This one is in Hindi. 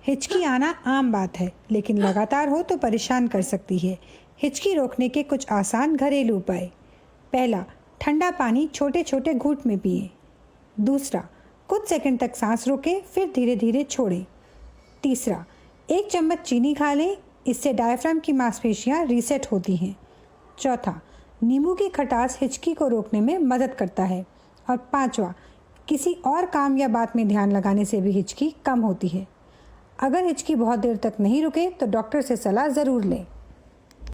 हिचकी आना आम बात है, लेकिन लगातार हो तो परेशान कर सकती है। हिचकी रोकने के कुछ आसान घरेलू उपाय। पहला, ठंडा पानी छोटे छोटे घूंट में पिए। दूसरा, कुछ सेकंड तक सांस रोकें फिर धीरे धीरे छोड़ें। तीसरा, 1 चम्मच चीनी खा लें, इससे डायफ्राम की मांसपेशियां रीसेट होती हैं। चौथा, नींबू की खटास हिचकी को रोकने में मदद करता है। और पांचवा, किसी और काम या बात में ध्यान लगाने से भी हिचकी कम होती है। अगर हिचकी बहुत देर तक नहीं रुके तो डॉक्टर से सलाह ज़रूर लें।